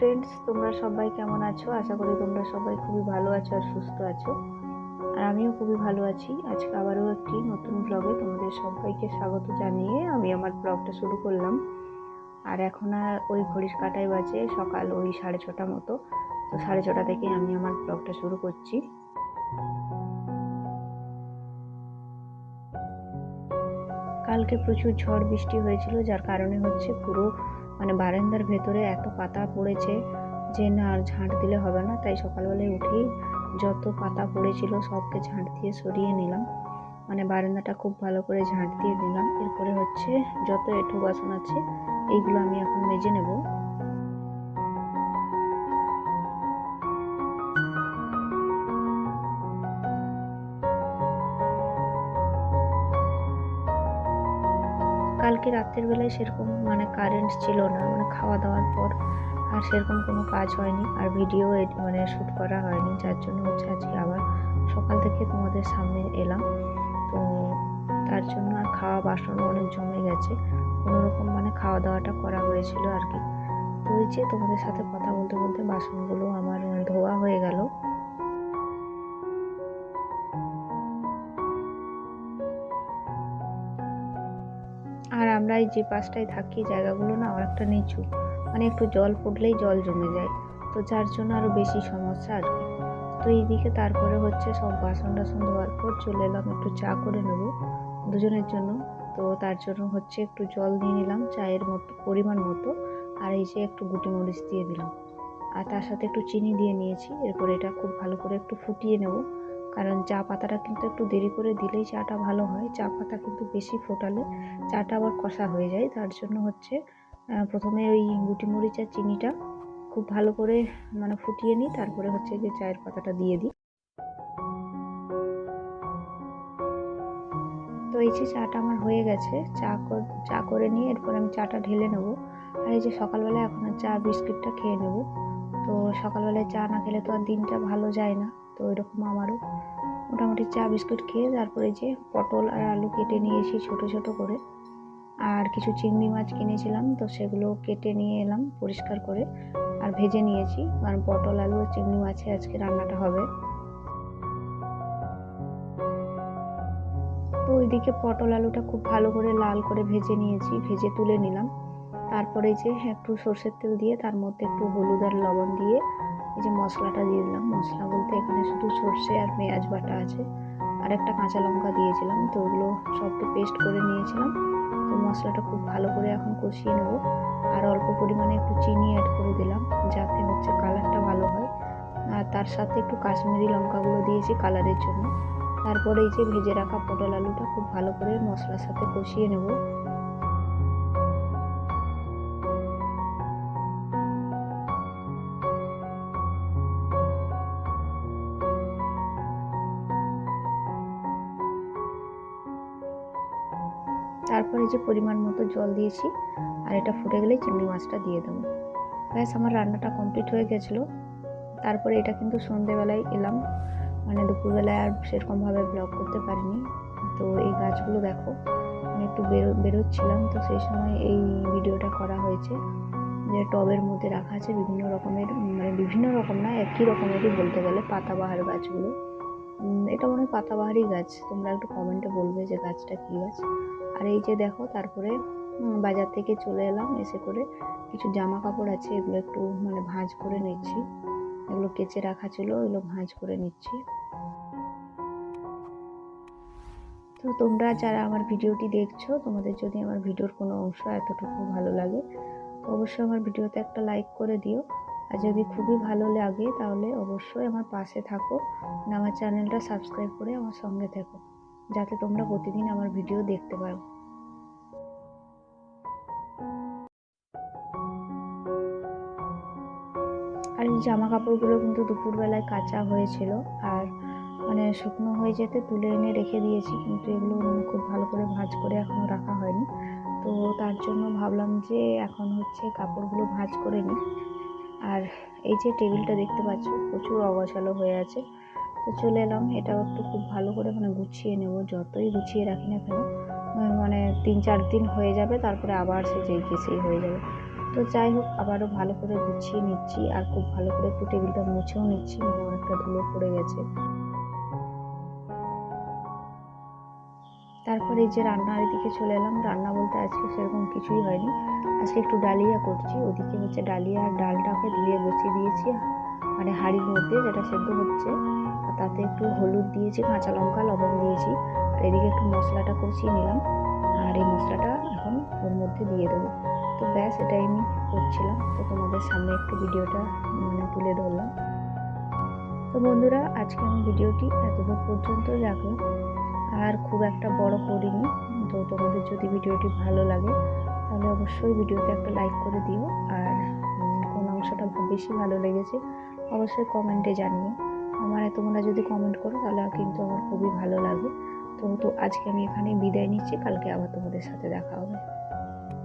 Friends, তোমরা সবাই কেমন আছো? আশা করি তোমরা সবাই খুবই ভালো আছো আর সুস্থ আছো। আর আমিও খুবই ভালো আছি। আজকে আবারও একটি নতুন ব্লগে তোমাদের সবাইকে স্বাগত জানিয়ে আমি আমার ব্লগটা শুরু করলাম। আর এখন আর ওই ঘড়ির কাঁটায় বাজে সকাল ওই 6:30 মতো। তো 6:30 থেকে আমি আমার ব্লগটা শুরু করছি। কালকে প্রচুর ঝড় বৃষ্টি হয়েছিল, যার কারণে হচ্ছে পুরো বারান্দার ভেতরে এত পাতা পড়েছে যে না আর ঝাঁট দিলে হবে না। তাই সকালবেলায় উঠেই যত পাতা পড়েছিল সবকে ঝাঁট দিয়ে সরিয়ে নিলাম। বারান্দাটা খুব ভালো করে ঝাঁট দিয়ে দিলাম। এরপরে হচ্ছে যত এঁঠো বাসন আছে এইগুলো আমি এখন মেজে নেব। কালকে রাত্রের বেলায় সেরকম কারেন্ট ছিল না, খাওয়া দাওয়ার পর আর সেরকম কোনো কাজ হয়নি, আর ভিডিও শ্যুট করা হয়নি, যার জন্য হচ্ছে আজকে আবার সকাল থেকে তোমাদের সামনে এলাম। তো তার জন্য আর খাওয়া বাসনও অনেক জমে গেছে, কোনোরকম খাওয়া দাওয়াটা করা হয়েছিল আর কি। তো ওই যে তোমাদের সাথে কথা বলতে বলতে বাসনগুলো আমার ধোয়া হয়ে গেল। আর আমরা এই যে পাশটায় থাকি জায়গাগুলো না অনেকটা নিচু, একটু জল পড়লেই জল জমে যায়, তো যার জন্য আরো বেশি সমস্যা আর কি। তো এইদিকে তারপরে হচ্ছে সব বাসন টাসন ধোয়ার পর চলে এলাম একটু চা করে নেব দুজনের জন্য। তো তার জন্য হচ্ছে একটু জল দিয়ে নিলাম চায়ের মতো পরিমাণ মতো, আর এই যে একটু গুটি মরিচ দিয়ে দিলাম, আর তার সাথে একটু চিনি দিয়ে নিয়েছি। এরপর এটা খুব ভালো করে একটু ফুটিয়ে নেব, কারণ চা পাতাটা কিন্তু একটু দেরি করে দিলেই চাটা ভালো হয়। চা পাতা কিন্তু বেশি ফোটালে চাটা আবার কষা হয়ে যায়, তার জন্য হচ্ছে প্রথমে ওই গুটি মরিচ আর চিনিটা খুব ভালো করে ফুটিয়ে নিই, তারপরে হচ্ছে যে চায়ের পাতাটা দিয়ে দিই। তো এই যে চাটা আমার হয়ে গেছে, চা করে নিয়ে এরপর আমি চাটা ঢেলে নেব। আর এই যে সকালবেলা এখন চা বিস্কিটটা খেয়ে নেব। তো সকালবেলায় চা না খেলে তো আর দিনটা ভালো যায় না। তো এরকম আমারও মোটামুটি চা বিস্কুট খেয়ে তারপরে যে পটল আর আলু কেটে নিয়েছি ছোট ছোট করে, আর কিছু চিংড়ি মাছ কিনেছিলাম, তো সেগুলো কেটে নিয়ে এলাম পরিষ্কার করে আর ভেজে নিয়েছি, কারণ পটল আলু আর চিংড়ি মাছে আজকে রান্নাটা হবে। তো ওইদিকে পটল আলুটা খুব ভালো করে লাল করে ভেজে নিয়েছি, ভেজে তুলে নিলাম। তারপরে যে একটু সর্ষের তেল দিয়ে তার মধ্যে একটু হলুদ আর লবণ দিয়ে এই যে মশলাটা দিয়ে দিলাম। মশলা বলতে এখানে শুধু সর্ষে আর পেঁয়াজ বাটা আছে, আর একটা কাঁচা লঙ্কা দিয়েছিলাম। তো ওগুলো সবকে পেস্ট করে নিয়েছিলাম। তো মশলাটা খুব ভালো করে এখন কষিয়ে নেব, আর অল্প পরিমাণে একটু চিনি অ্যাড করে দিলাম যাতে হচ্ছে কালারটা ভালো হয়, আর তার সাথে একটু কাশ্মীরি লঙ্কাগুলো দিয়েছি কালারের জন্য। তারপরে এই যে ভেজে রাখা পটল আলুটা খুব ভালো করে মশলার সাথে কষিয়ে নেব। তারপরে যে পরিমাণ মতো জল দিয়েছি, আর এটা ফুটে গেলে চিংড়ি মাছটা দিয়ে দেবো। ব্যাস আমার রান্নাটা কমপ্লিট হয়ে গেছিলো। তারপরে এটা কিন্তু সন্ধেবেলায় এলাম, দুপুরবেলায় আর সেরকমভাবে ব্লগ করতে পারিনি। তো এই গাছগুলো দেখো, একটু বেরোচ্ছিলাম, তো সেই সময় এই ভিডিওটা করা হয়েছে। যে টবের মধ্যে রাখা আছে বিভিন্ন রকমের, বিভিন্ন রকম না, একই রকমেরই বলতে গেলে পাতাবাহার গাছগুলো। এটা মনে হয় পাতাবাহারই গাছ, তোমরা একটু কমেন্টে বলবে যে গাছটা কী গাছ। আর এই যে দেখো তারপরে বাজার থেকে চলে এলাম, এসে করে কিছু জামা কাপড় আছে এগুলো একটু ভাঁজ করে নিচ্ছি। এগুলো কেচে রাখা ছিল, এগুলো ভাঁজ করে নিচ্ছি। তো তোমরা যারা আমার ভিডিওটি দেখছো, তোমাদের যদি আমার ভিডিওর কোনো অংশ এতটুকু ভালো লাগে তো অবশ্যই আমার ভিডিওতে একটা লাইক করে দিও। আর যদি খুবই ভালো লাগে তাহলে অবশ্যই আমার পাশে থাকো, আমার চ্যানেলটা সাবস্ক্রাইব করে আমার সঙ্গে থেকো, যাতে তোমরা প্রতিদিন আমার ভিডিও দেখতে পারো। আর এই জামা কাপড়গুলো কিন্তু দুপুরবেলায় কাচা হয়েছিল, আর শুকনো হয়ে যেতে তুলে এনে রেখে দিয়েছি, কিন্তু এগুলো খুব ভালো করে ভাঁজ করে এখনও রাখা হয়নি। তো তার জন্য ভাবলাম যে এখন হচ্ছে কাপড়গুলো ভাঁজ করে নিই। আর এই যে টেবিলটা দেখতে পাচ্ছ প্রচুর অগোছালো হয়ে আছে, তো চলে এলাম এটাও একটু খুব ভালো করে গুছিয়ে নেব। যতই গুছিয়ে রাখি না কেন 3-4 দিন হয়ে যাবে, তারপরে আবার সে যেই কেসেই হয়ে যাবে। তো যাই হোক, আবারও ভালো করে গুছিয়ে নিচ্ছি আর খুব ভালো করে একটু টেবিলটা মুছেও নিচ্ছি, মানে অনেকটা ধুলো পড়ে গেছে। তারপর এই যে রান্নার দিকে চলে এলাম। রান্না বলতে আজকে সেরকম কিছুই হয়নি, আজকে একটু ডালিয়া করছি। ওদিকে হচ্ছে ডালিয়া আর ডালটাকে ধুয়ে বসিয়ে দিয়েছি, মানে হাঁড়ির মধ্যে, যেটা সেদ্ধ হচ্ছে। আর তাতে একটু হলুদ দিয়েছি, কাঁচা লঙ্কা, লবণ দিয়েছি। আর এদিকে একটু মশলাটা কষিয়ে নিলাম, আর এই মশলাটা এখন ওর মধ্যে দিয়ে দেবো। তো ব্যাস, এটাই আমি করছিলাম। তো তোমাদের সামনে একটু ভিডিওটা মানে তুলে ধরলাম। তো বন্ধুরা, আজকে আমি ভিডিওটি এতদূর পর্যন্ত রাখলাম, আর খুব একটা বড় করিনি। তো তোমাদের যদি ভিডিওটি ভালো লাগে তাহলে অবশ্যই ভিডিওতে একটা লাইক করে দিও, আর কোন অংশটা বেশি ভালো লেগেছে অবশ্যই কমেন্টে জানিও। তোমরা যদি কমেন্ট করো তাহলে কিন্তু আমার খুবই ভালো লাগে। তো আজকে আমি এখানে বিদায় নিচ্ছি, কালকে আবার তোমাদের সাথে দেখা হবে।